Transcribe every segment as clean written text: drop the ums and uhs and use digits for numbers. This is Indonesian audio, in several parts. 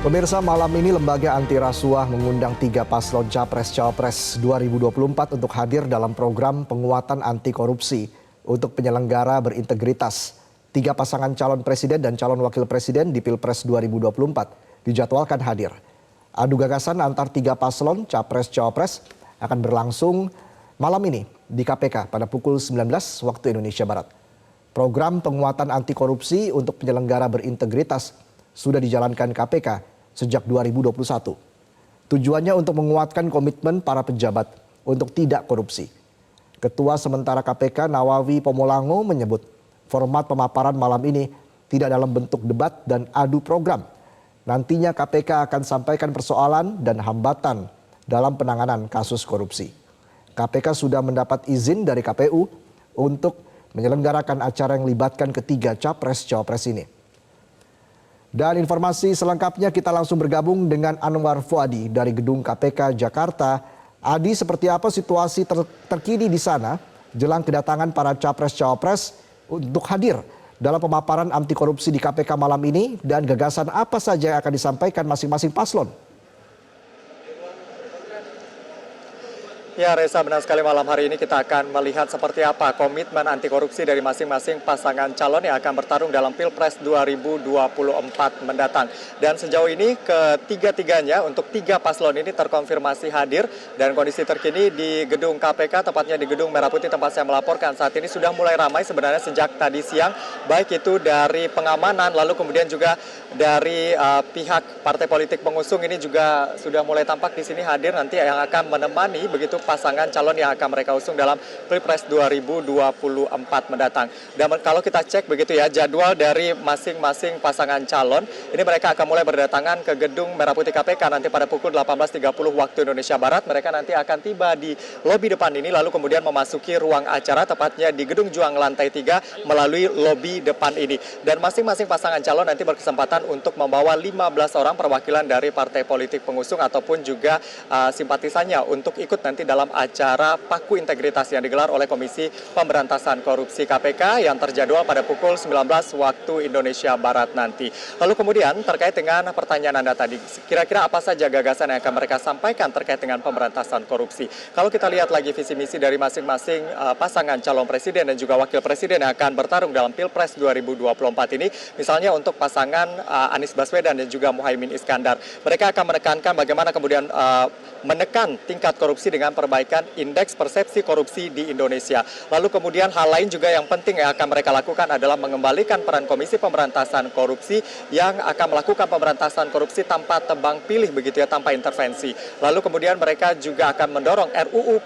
Pemirsa, malam ini Lembaga Anti Rasuah mengundang 3 paslon Capres-Cawapres 2024 untuk hadir dalam program penguatan anti korupsi untuk penyelenggara berintegritas. 3 pasangan calon presiden dan calon wakil presiden di Pilpres 2024 dijadwalkan hadir. Adu gagasan antar 3 paslon Capres-Cawapres akan berlangsung malam ini di KPK pada pukul 19 waktu Indonesia Barat. Program penguatan anti korupsi untuk penyelenggara berintegritas sudah dijalankan KPK sejak 2021. Tujuannya untuk menguatkan komitmen para pejabat untuk tidak korupsi. Ketua sementara KPK Nawawi Pomolango menyebut format pemaparan malam ini tidak dalam bentuk debat dan adu program. Nantinya KPK akan sampaikan persoalan dan hambatan dalam penanganan kasus korupsi. KPK sudah mendapat izin dari KPU untuk menyelenggarakan acara yang melibatkan ketiga capres-cawapres ini. Dan informasi selengkapnya kita langsung bergabung dengan Anwar Fuadi dari Gedung KPK Jakarta. Adi, seperti apa situasi terkini di sana jelang kedatangan para capres-cawapres untuk hadir dalam pemaparan anti korupsi di KPK malam ini, dan gagasan apa saja yang akan disampaikan masing-masing paslon? Ya Reza, benar sekali, malam hari ini kita akan melihat seperti apa komitmen anti korupsi dari masing-masing pasangan calon yang akan bertarung dalam Pilpres 2024 mendatang. Dan sejauh ini ketiga-tiganya untuk 3 paslon ini terkonfirmasi hadir, dan kondisi terkini di gedung KPK, tepatnya di Gedung Merah Putih tempat saya melaporkan saat ini, sudah mulai ramai sebenarnya sejak tadi siang, baik itu dari pengamanan lalu kemudian juga dari pihak partai politik pengusung ini juga sudah mulai tampak di sini hadir nanti yang akan menemani begitu pasangan calon yang akan mereka usung dalam Pilpres 2024 mendatang. Dan kalau kita cek begitu ya jadwal dari masing-masing pasangan calon, ini mereka akan mulai berdatangan ke Gedung Merah Putih KPK nanti pada pukul 18.30 waktu Indonesia Barat. Mereka nanti akan tiba di lobi depan ini lalu kemudian memasuki ruang acara tepatnya di Gedung Juang lantai 3 melalui lobi depan ini. Dan masing-masing pasangan calon nanti berkesempatan untuk membawa 15 orang perwakilan dari partai politik pengusung ataupun juga simpatisannya untuk ikut nanti dalam acara Paku Integritas yang digelar oleh Komisi Pemberantasan Korupsi KPK yang terjadwal pada pukul 19 waktu Indonesia Barat nanti. Lalu kemudian terkait dengan pertanyaan Anda tadi, kira-kira apa saja gagasan yang akan mereka sampaikan terkait dengan pemberantasan korupsi? Kalau kita lihat lagi visi misi dari masing-masing pasangan calon presiden dan juga wakil presiden yang akan bertarung dalam Pilpres 2024 ini, misalnya untuk pasangan Anies Baswedan dan juga Muhaimin Iskandar, mereka akan menekankan bagaimana kemudian menekan tingkat korupsi dengan perbaikan indeks persepsi korupsi di Indonesia. Lalu kemudian hal lain juga yang penting yang akan mereka lakukan adalah mengembalikan peran Komisi Pemberantasan Korupsi yang akan melakukan pemberantasan korupsi tanpa tebang pilih begitu ya, tanpa intervensi. Lalu kemudian mereka juga akan mendorong RUU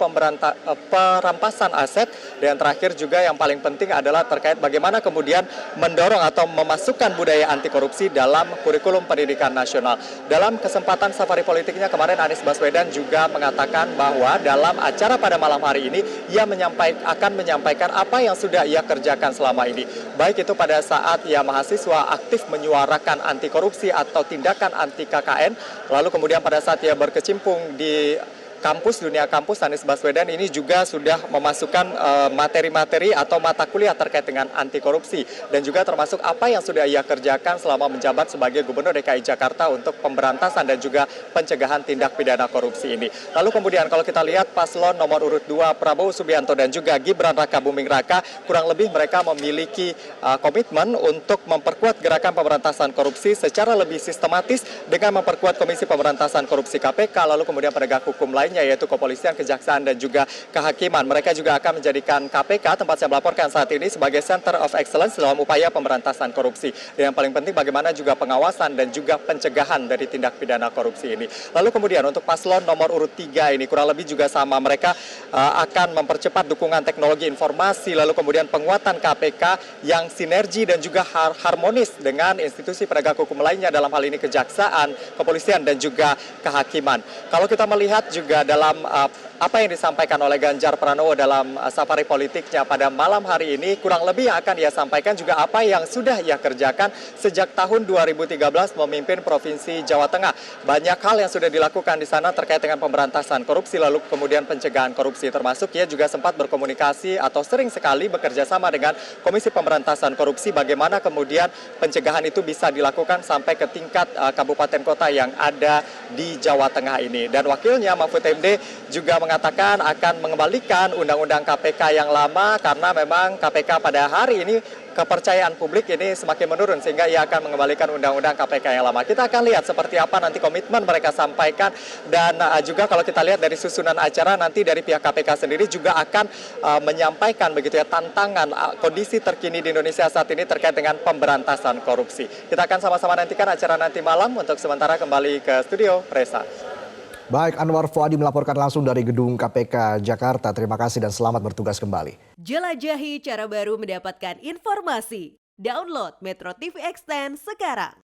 perampasan aset, dan terakhir juga yang paling penting adalah terkait bagaimana kemudian mendorong atau memasukkan budaya anti korupsi dalam kurikulum pendidikan nasional. Dalam kesempatan safari politiknya kemarin, Anies Baswedan juga mengatakan bahwa dalam acara pada malam hari ini ia akan menyampaikan apa yang sudah ia kerjakan selama ini. Baik itu pada saat ia mahasiswa aktif menyuarakan anti korupsi atau tindakan anti KKN, lalu kemudian pada saat ia berkecimpung di kampus, dunia kampus, Anies Baswedan ini juga sudah memasukkan materi-materi atau mata kuliah terkait dengan anti korupsi, dan juga termasuk apa yang sudah ia kerjakan selama menjabat sebagai Gubernur DKI Jakarta untuk pemberantasan dan juga pencegahan tindak pidana korupsi ini. Lalu kemudian kalau kita lihat paslon nomor urut 2 Prabowo Subianto dan juga Gibran Rakabuming Raka, kurang lebih mereka memiliki komitmen untuk memperkuat gerakan pemberantasan korupsi secara lebih sistematis dengan memperkuat Komisi Pemberantasan Korupsi KPK, lalu kemudian penegak hukum lain yaitu kepolisian, kejaksaan, dan juga kehakiman. Mereka juga akan menjadikan KPK, tempat saya melaporkan saat ini, sebagai Center of Excellence dalam upaya pemberantasan korupsi. Dan yang paling penting bagaimana juga pengawasan dan juga pencegahan dari tindak pidana korupsi ini. Lalu kemudian untuk paslon nomor urut 3 ini kurang lebih juga sama. Mereka akan mempercepat dukungan teknologi informasi, lalu kemudian penguatan KPK yang sinergi dan juga harmonis dengan institusi penegak hukum lainnya, dalam hal ini kejaksaan, kepolisian, dan juga kehakiman. Kalau kita melihat juga dalam apa yang disampaikan oleh Ganjar Pranowo dalam safari politiknya pada malam hari ini kurang lebih yang akan ia sampaikan juga apa yang sudah ia kerjakan sejak tahun 2013 memimpin Provinsi Jawa Tengah. Banyak hal yang sudah dilakukan di sana terkait dengan pemberantasan korupsi lalu kemudian pencegahan korupsi, termasuk ia juga sempat berkomunikasi atau sering sekali bekerja sama dengan Komisi Pemberantasan Korupsi bagaimana kemudian pencegahan itu bisa dilakukan sampai ke tingkat kabupaten kota yang ada di Jawa Tengah ini. Dan wakilnya Mahfud MD juga mengatakan akan mengembalikan undang-undang KPK yang lama karena memang KPK pada hari ini kepercayaan publik ini semakin menurun sehingga ia akan mengembalikan undang-undang KPK yang lama. Kita akan lihat seperti apa nanti komitmen mereka sampaikan dan juga kalau kita lihat dari susunan acara nanti dari pihak KPK sendiri juga akan menyampaikan begitu ya tantangan kondisi terkini di Indonesia saat ini terkait dengan pemberantasan korupsi. Kita akan sama-sama nantikan acara nanti malam. Untuk sementara kembali ke studio Reza. Baik, Anwar Fuadi melaporkan langsung dari gedung KPK Jakarta. Terima kasih dan selamat bertugas kembali. Jelajahi cara baru mendapatkan informasi. Download Metro TV Extend sekarang.